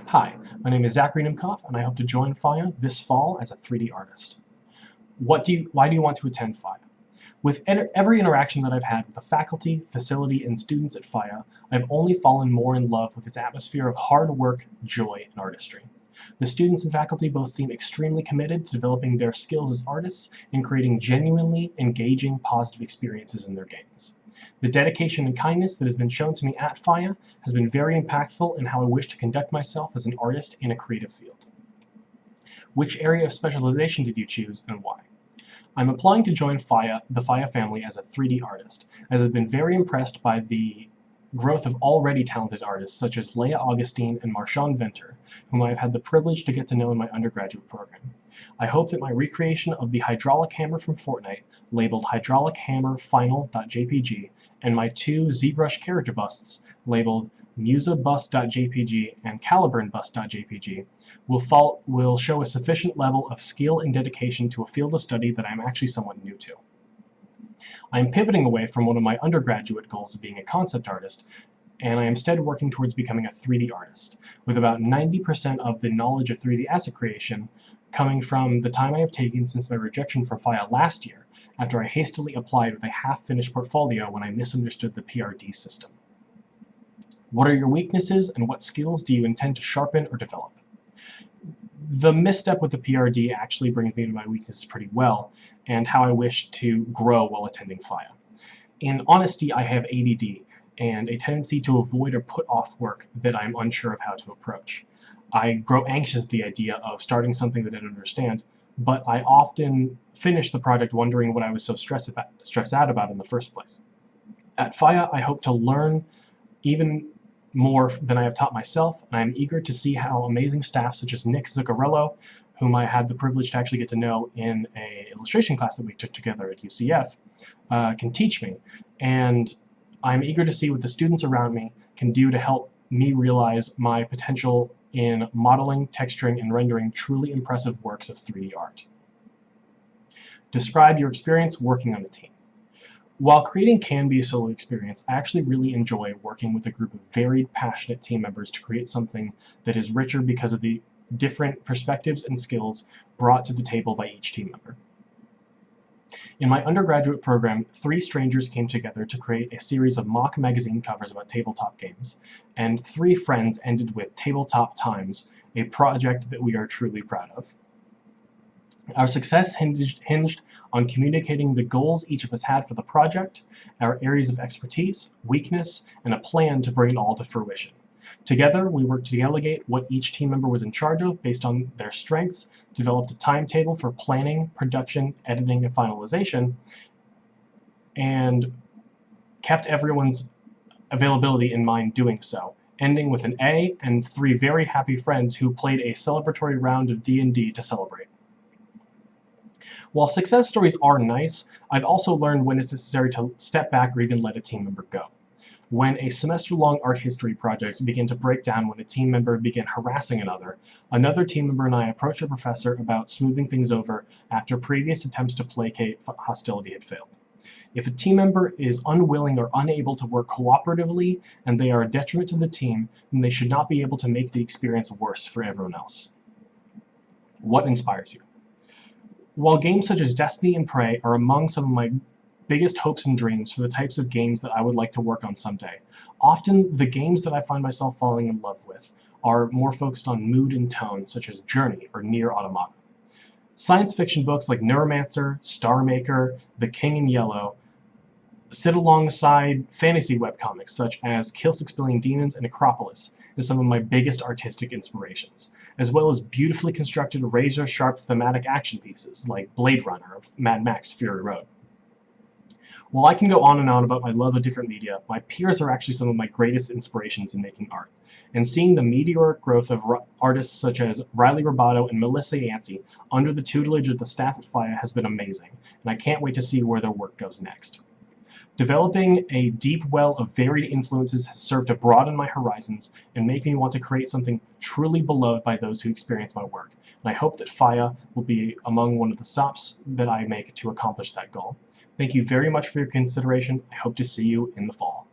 Hi, my name is Zachary Nimkoff, and I hope to join FIEA this fall as a 3D artist. Why do you want to attend FIEA? With every interaction that I've had with the faculty, facility, and students at FIEA, I've only fallen more in love with its atmosphere of hard work, joy, and artistry. The students and faculty both seem extremely committed to developing their skills as artists and creating genuinely engaging, positive experiences in their games. The dedication and kindness that has been shown to me at FIEA has been very impactful in how I wish to conduct myself as an artist in a creative field. Which area of specialization did you choose and why? I'm applying to join the FIEA family as a 3D artist, as I've been very impressed by the growth of already talented artists such as Leah Augustine and Marshawn Venter, whom I have had the privilege to get to know in my undergraduate program. I hope that my recreation of the hydraulic hammer from Fortnite, labeled hydraulic hammer final.jpg, and my two ZBrush character busts, labeled musabust.jpg and caliburnbust.jpg, will show a sufficient level of skill and dedication to a field of study that I'm actually somewhat new to. I am pivoting away from one of my undergraduate goals of being a concept artist, and I am instead working towards becoming a 3D artist, with about 90% of the knowledge of 3D asset creation coming from the time I have taken since my rejection from FIEA last year, after I hastily applied with a half-finished portfolio when I misunderstood the PRD system. What are your weaknesses, and what skills do you intend to sharpen or develop? The misstep with the PRD actually brings me to my weaknesses pretty well, and how I wish to grow while attending FIEA. In honesty, I have ADD, and a tendency to avoid or put off work that I'm unsure of how to approach. I grow anxious at the idea of starting something that I don't understand, but I often finish the project wondering what I was so stressed out about in the first place. At FIEA, I hope to learn even more than I have taught myself, and I am eager to see how amazing staff such as Nick Zuccarello, whom I had the privilege to actually get to know in an illustration class that we took together at UCF, can teach me. And I'm eager to see what the students around me can do to help me realize my potential in modeling, texturing, and rendering truly impressive works of 3D art. Describe your experience working on a team. While creating can be a solo experience, I actually really enjoy working with a group of varied, passionate team members to create something that is richer because of the different perspectives and skills brought to the table by each team member. In my undergraduate program, 3 strangers came together to create a series of mock magazine covers about tabletop games, and 3 friends ended with Tabletop Times, a project that we are truly proud of. Our success hinged on communicating the goals each of us had for the project, our areas of expertise, weakness, and a plan to bring it all to fruition. Together, we worked to delegate what each team member was in charge of based on their strengths, developed a timetable for planning, production, editing, and finalization, and kept everyone's availability in mind doing so, ending with an A and 3 very happy friends who played a celebratory round of D&D to celebrate. While success stories are nice, I've also learned when it's necessary to step back or even let a team member go. When a semester-long art history project began to break down when a team member began harassing another team member and I approached a professor about smoothing things over after previous attempts to placate hostility had failed. If a team member is unwilling or unable to work cooperatively and they are a detriment to the team, then they should not be able to make the experience worse for everyone else. What inspires you? While games such as Destiny and Prey are among some of my biggest hopes and dreams for the types of games that I would like to work on someday, often the games that I find myself falling in love with are more focused on mood and tone, such as Journey or Nier Automata. Science fiction books like Neuromancer, Star Maker, The King in Yellow sit alongside fantasy webcomics such as Kill 6 Billion Demons and Acropolis as some of my biggest artistic inspirations, as well as beautifully constructed razor-sharp thematic action pieces like Blade Runner or Mad Max Fury Road. While I can go on and on about my love of different media, my peers are actually some of my greatest inspirations in making art, and seeing the meteoric growth of artists such as Riley Roboto and Melissa Yancey under the tutelage of the staff at FIEA has been amazing, and I can't wait to see where their work goes next. Developing a deep well of varied influences has served to broaden my horizons and make me want to create something truly beloved by those who experience my work, and I hope that FIEA will be among one of the stops that I make to accomplish that goal. Thank you very much for your consideration. I hope to see you in the fall.